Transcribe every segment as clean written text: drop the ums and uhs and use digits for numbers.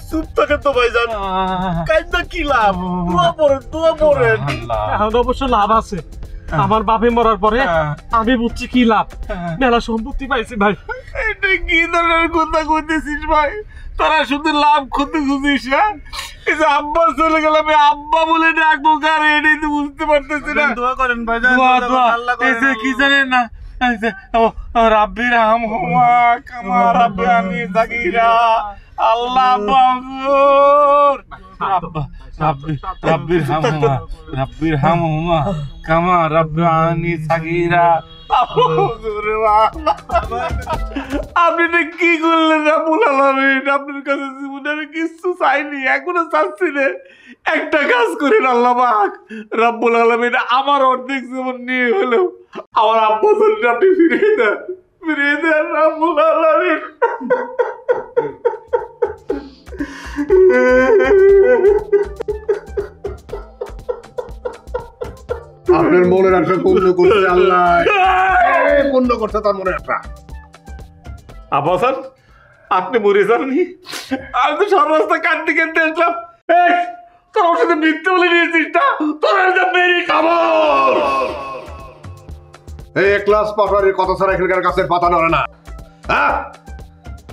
চুপ থাকেন তো ভাইজান, কাইন্দা কি লাভ? দোয়া পড়েন। এখন অবশ্য লাভ আছে, আমার বাপে মরার পরে আমি বুঝছি কি লাভ। মেলা সম্পত্তি পাইছি ভাই। এটা কি ধরনের কথা কইতেছিস ভাই? তোরা শুধু লাভ ক্ষতি খুঁজিস না? এই যে আব্বা চলে গেল, আমি আব্বা বলে ডাকবো কার, এটাই তো বুঝতে পারতেছি না। দোয়া করেন ভাইজান, দোয়া এই যে কি জানেন না, এই যে রাব্বির হামহুমা কামা রাব্বায়ানি সাগীরা, আল্লাহ বাগর রাব্বির হামহুমা কামা রাব্বায়ানি সাগীরা। আপনি কি করলেন রাব্বুল আলামিন? আপনার কাছে জীবনে আমি কিছু চাইনি, এখনো চাচ্ছি না। একটা কাজ করেন আল্লাহ পাক রাব্বুল আলামিন, আমার অর্ধেক জীবন নিয়ে হলেও আমার আব্বা জন্য আপনি ফিরিয়ে দেন রাব্বুল আলামিন। আপনার মনের আশা পূর্ণ করছে আল্লাহ, পূর্ণ করছে তার মনের আশা। আব্বা স্যার, আপনি মরে যাননি? আমি তো সব রাস্তা কাটতে কাটতে আসলাম। তোর ওর সাথে মিথ্যে বলে নিয়েছিস না? তোর মেরি কামড়। এই ক্লাস পাঠারের কথা ছাড়া এখানকার গাছের পাতা নড়ে না। হ্যাঁ,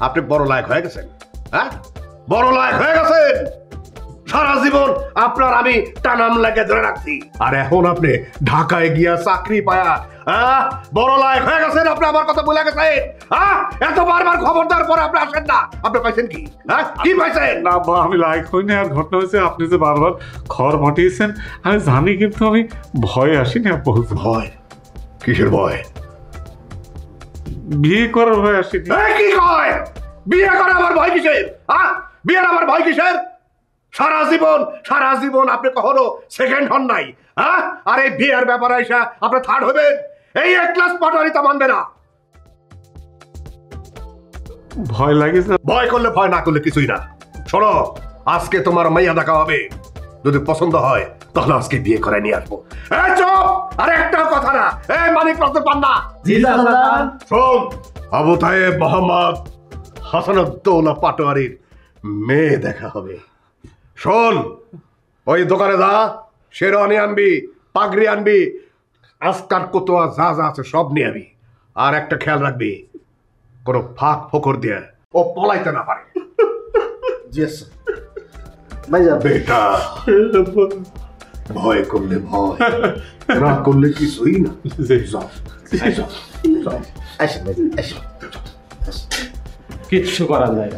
আপনি বড় লায়ক হয়ে গেছেন। হ্যাঁ, বড় লায়ক হয়ে গেছেন। সারা জীবন আপনার আমি টানাম লাগে ধরে রাখছি, আর এখন আপনি ঢাকায় গিয়া চাকরি পায়া বড় লায়ক হয়ে গেছেন। আপনি আমার কথা বলে গেছেন। এত বারবার খবর দেওয়ার পরে আপনি আসেন না। আপনি পাইছেন কি? কি পাইছেন? না বা আমি লায়ক হইনি। আর ঘটনা হয়েছে, আপনি যে বারবার খড় মাটিয়েছেন আমি জানি, কিন্তু আমি ভয়ে আসিনি। ভয়? কিসের ভয়? বিয়ে করার ভয় আসিনি। কি কয়? বিয়ে করা আমার ভয় কিসের? বিয়ের আমার ভয় কিসের? সারা জীবন আপনি কখনো সেকেন্ড হন নাই। আর এই বিয়ের ব্যাপারে এসে আপনি থার্ড হবেন? এই এক ক্লাস পাটারি তা মানবে না। ভয় লাগে স্যার। ভয় করলে ভয়, না করলে কিছুই না। শোনো, আজকে তোমার মাইয়া দেখা হবে। যদি পছন্দ হয় তাহলে আজকে বিয়ে করে নিয়ে আসবো। চুপ! আর একটা কথা না। মানিক রতন পান্না, শোন, আবু তায়েব মোহাম্মদ হাসানুদ্দৌলা পাটোয়ারির মেয়ে দেখা হবে। শোন, ওই দোকানে যা, শেরওয়ানি আনবি, পাগড়ি আনবি, আজকার কোতোয়া যা যা আছে সব নিয়ে আবি। আর একটা খেয়াল রাখবি, কোনো ফাঁক ফোকর দিয়ে ও পলাইতে না পারে। বেটা, ভয় করলে ভয়, রাগ করলে কিছুই না। কিচ্ছু করার নাই।